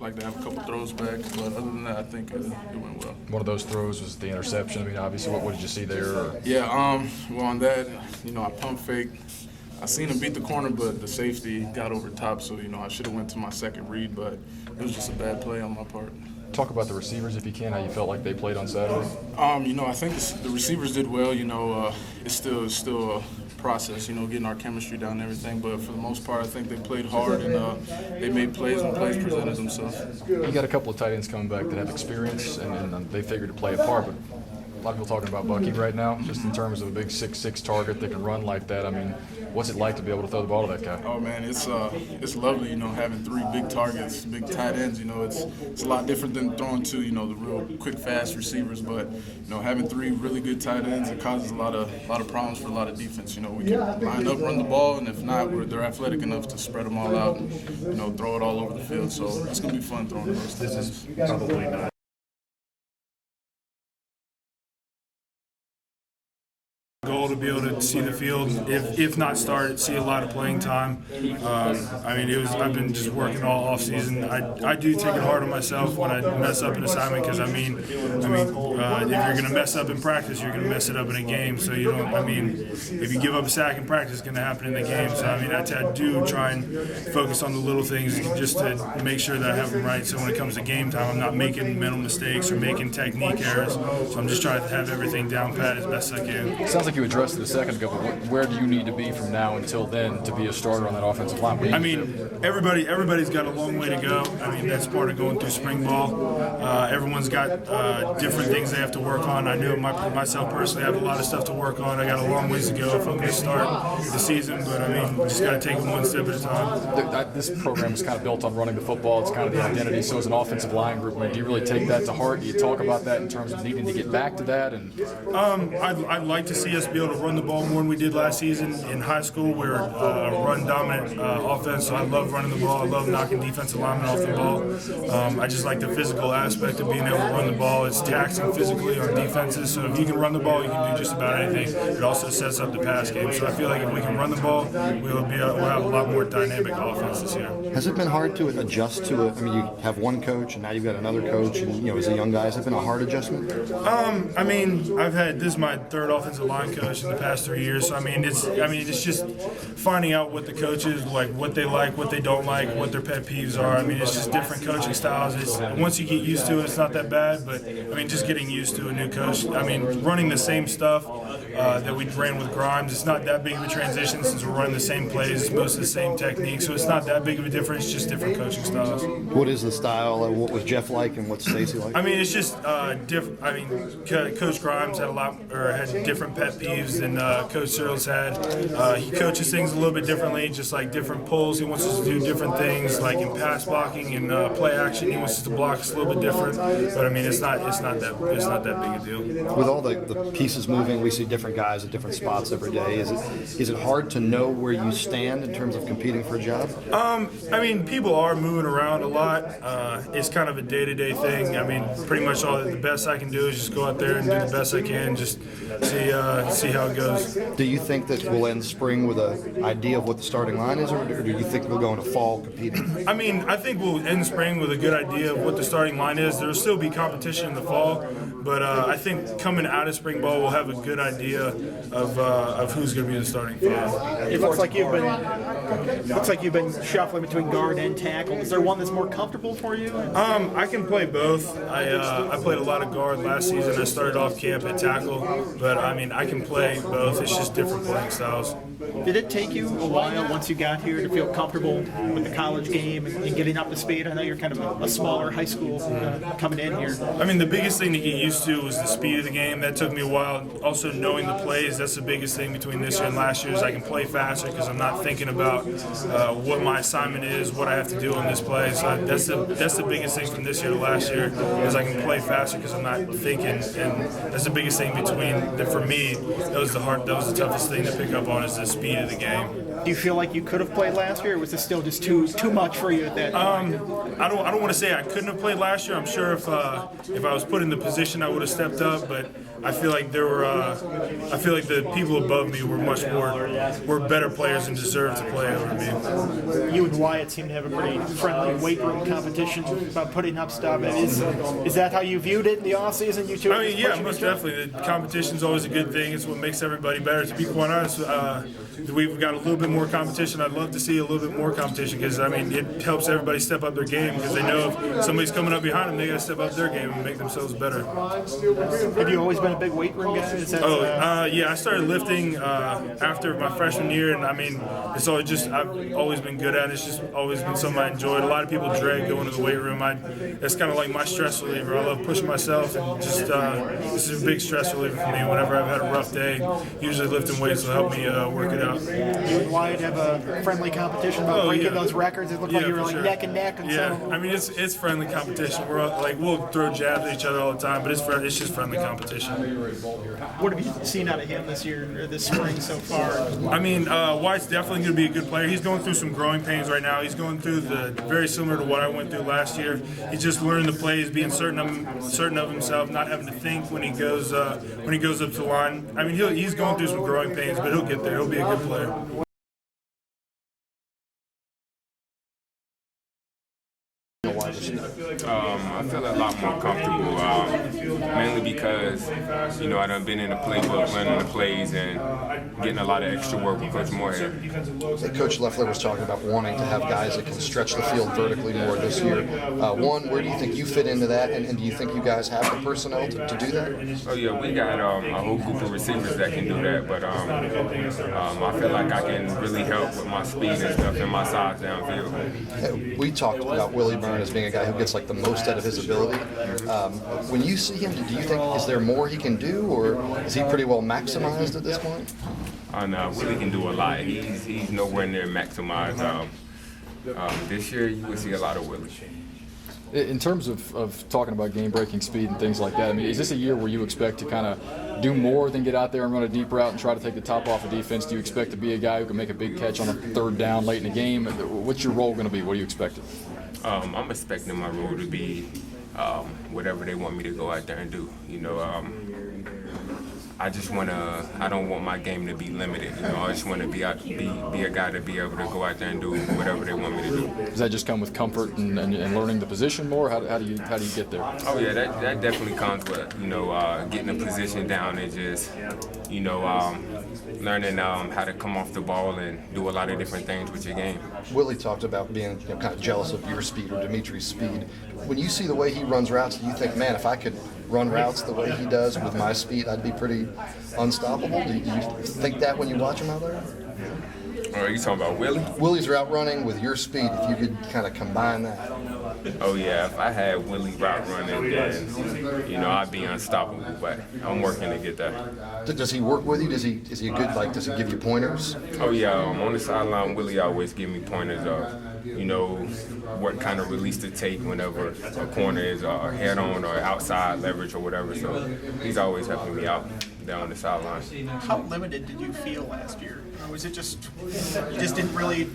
like to have a couple throws back, but other than that, I think it went well. One of those throws was the interception. I mean, obviously, what did you see there? Yeah, well, on that, I pump fake. I seen him beat the corner, but the safety got over top, so, I should have went to my second read, but it was just a bad play on my part. Talk about the receivers, if you can, how you felt like they played on Saturday. I think the receivers did well. It's still a process, getting our chemistry down and everything. But for the most part, I think they played hard and they made plays when plays presented themselves. You got a couple of tight ends coming back that have experience, and they figured to play a part. But a lot of people talking about Bucky right now, just in terms of a big 6'6" target that can run like that. I mean, what's it like to be able to throw the ball to that guy? Oh man, it's lovely, having three big targets, big tight ends. It's a lot different than throwing to the real quick, fast receivers. But having three really good tight ends, it causes a lot of problems for a lot of defense. We can line up, run the ball, and if not, they're athletic enough to spread them all out and throw it all over the field. So it's gonna be fun throwing those. This is probably not goal to be able to see the field, if not start, see a lot of playing time. I've been just working all off season. I do take it hard on myself when I mess up an assignment because if you're going to mess up in practice, you're going to mess it up in a game. So if you give up a sack in practice, it's going to happen in the game. So I do try and focus on the little things just to make sure that I have them right. So when it comes to game time, I'm not making mental mistakes or making technique errors. So I'm just trying to have everything down pat as best I can. It sounds like you addressed it a second ago, but where do you need to be from now until then to be a starter on that offensive line? Everybody's got a long way to go. That's part of going through spring ball. Everyone's got different things they have to work on. I know myself personally, I have a lot of stuff to work on. I got a long ways to go if I'm going to start the season, but just got to take it one step at a time. This program is kind of built on running the football. It's kind of the identity. So as an offensive line group, do you really take that to heart? Do you talk about that in terms of needing to get back to that? I'd like to see us be able to run the ball more than we did last season. In high school, we were a run-dominant offense, so I love running the ball. I love knocking defensive linemen off the ball. I just like the physical aspect of being able to run the ball. It's taxing physically on defenses, so if you can run the ball, you can do just about anything. It also sets up the pass game. So I feel like if we can run the ball, we'll have a lot more dynamic offense this year. Has it been hard to adjust to it? You have one coach, and now you've got another coach, and as a young guy, has it been a hard adjustment? This is my third offensive line coach in the past 3 years. So it's just finding out what the coaches like, what they don't like, what their pet peeves are. It's just different coaching styles. Once you get used to it, it's not that bad. But just getting used to a new coach. Running the same stuff that we ran with Grimes, it's not that big of a transition since we're running the same plays, it's most of the same technique. So it's not that big of a difference. Just different coaching styles. What is the style? What was Jeff like, and what's Stacy like? It's just different. Coach Grimes had different pet peeves than Coach Searles had. He coaches things a little bit differently, just like different pulls. He wants us to do different things, like in pass blocking and play action. He wants us to block us a little bit different. But it's not that big a deal. With all the pieces moving, we see different guys at different spots every day. Is it hard to know where you stand in terms of competing for a job? People are moving around a lot. It's kind of a day-to-day thing. Pretty much all the best I can do is just go out there and do the best I can. Just see how it goes. Do you think that we'll end spring with an idea of what the starting line is, or do you think we'll go into fall competing? I think we'll end spring with a good idea of what the starting line is. There'll still be competition in the fall, but I think coming out of spring ball, we'll have a good idea of who's going to be the starting five. It looks like you've been shuffling between guard and tackle. Is there one that's more comfortable for you? I can play both. I played a lot of guard last season. I started off camp at tackle, but I can play both. It's just different playing styles. Did it take you a while once you got here to feel comfortable with the college game and getting up to speed? I know you're kind of a smaller high school coming in here. The biggest thing to get used to was the speed of the game. That took me a while. Also knowing the plays, that's the biggest thing between this year and last year is I can play faster because I'm not thinking about what my assignment is, what I have to do on this play. So that's the biggest thing from this year to last year is I can play faster because I'm not thinking, and that's the biggest thing for me. That was the toughest thing to pick up on is the speed of the game. Do you feel like you could have played last year, or was this still just too much for you at that time? I don't want to say I couldn't have played last year. I'm sure if I was put in the position, I would have stepped up. But I feel like the people above me were better players and deserved to play over me. You and Wyatt seem to have a pretty friendly weight room competition about putting up stuff. Is that how you viewed it in the offseason? You two? I mean, yeah, most definitely. The competition's always a good thing. It's what makes everybody better. To be quite honest, we've got a little bit more competition. I'd love to see a little bit more competition because, I mean, it helps everybody step up their game because they know if somebody's coming up behind them, they got to step up their game and make themselves better. Have you always been a big weight room guy? Yeah, I started lifting after my freshman year, and I mean, I've always been good at it. It's just always been something I enjoyed. A lot of people dread going to the weight room. It's kind of like my stress reliever. I love pushing myself, and just this is a big stress reliever for me. Whenever I've had a rough day, usually lifting weights will help me work it out. You and Wyatt have a friendly competition about breaking those records. It looked like you were like sure. neck and neck. And yeah, so. I mean it's friendly competition. We'll throw jabs at each other all the time, but it's just friendly competition. What have you seen out of him this year or this spring so far? I mean, Wyatt's definitely going to be a good player. He's going through some growing pains right now. He's going through very similar to what I went through last year. He's just learning the plays, being certain of himself, not having to think when he goes up to the line. I mean, he's going through some growing pains, but he'll get there. He'll be a good player. I feel a lot more comfortable, mainly because, I done been in the playbook, learning the plays, and getting a lot of extra work with Coach Moorhead. Coach Leffler was talking about wanting to have guys that can stretch the field vertically more this year. One, where do you think you fit into that, and do you think you guys have the personnel to do that? Oh yeah, we got a whole group of receivers that can do that, but I feel like I can really help with my speed and stuff and my size downfield. We talked about Willie Byrne as being a guy who gets like the most out of his ability. When you see him, do you think is there more he can do, or is he pretty well maximized at this point? No, Willie can do a lot. He's nowhere near maximized. This year, you will see a lot of Willie. In terms of talking about game-breaking speed and things like that, I mean, is this a year where you expect to kind of do more than get out there and run a deep route and try to take the top off of defense? Do you expect to be a guy who can make a big catch on a third down late in the game? What's your role going to be? What are you expecting? I'm expecting my role to be whatever they want me to go out there and do. I don't want my game to be limited. I just want to be a guy to be able to go out there and do whatever they want me to do. Does that just come with comfort and learning the position more? How do you get there? Oh yeah, that definitely comes with getting the position down and just learning how to come off the ball and do a lot of different things with your game. Willie talked about being kind of jealous of your speed or Dimitri's speed. When you see the way he runs routes, do you think, man, if I could run routes the way he does with my speed, I'd be pretty unstoppable? Do you think that when you watch him out there? Are you talking about Willie? Willie's route running with your speed, if you could kind of combine that. Oh yeah, if I had Willie route running, then I'd be unstoppable. But I'm working to get that. Does he work with you? Is he good? Does he give you pointers? Oh yeah, on the sideline, Willie always give me pointers of what kind of release to take whenever a corner is head on or outside leverage or whatever. So he's always helping me out down the sideline. How limited did you feel last year? Or was it just you just didn't really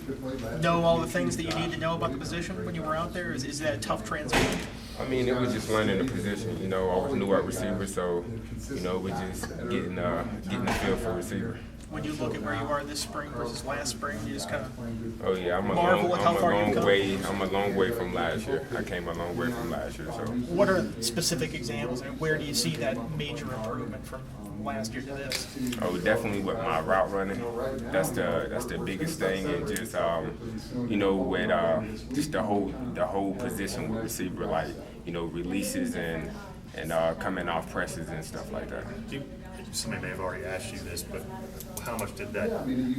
know all the things that you need to know about the position when you were out there? Is that a tough transition? I mean, it was just learning the position. I was new at receiver, so we just getting the feel for receiver. When you look at where you are this spring versus last spring, you just kind of oh yeah, I'm a long way from last year. I came a long way from last year. So what are specific examples and where do you see that major improvement from last year to this? Oh, definitely with my route running. That's the biggest thing, and just with just the whole position with receiver, like releases and coming off presses and stuff like that. Somebody may have already asked you this, but how much did that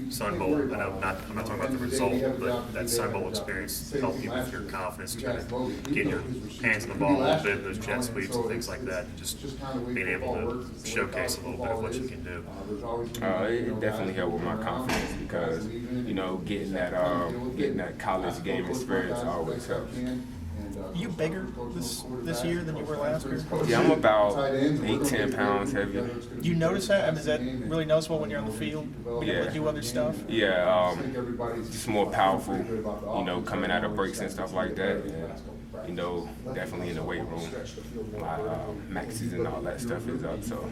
Sun Bowl, I'm not talking about the result, but that Sun Bowl experience help you with your confidence, kind of getting your hands on the ball a little bit, those jet sweeps and things like that, and just being able to showcase a little bit of what you can do? It definitely helped with my confidence because, getting that college game experience always helps. Are you bigger this year than you were last year? Yeah, I'm about 8-10 pounds heavier. Do you notice that? I mean, is that really noticeable when you're on the field, when you do other stuff? Yeah, just more powerful, coming out of breaks and stuff like that. you know, definitely in the weight room. My maxes and all that stuff is up. So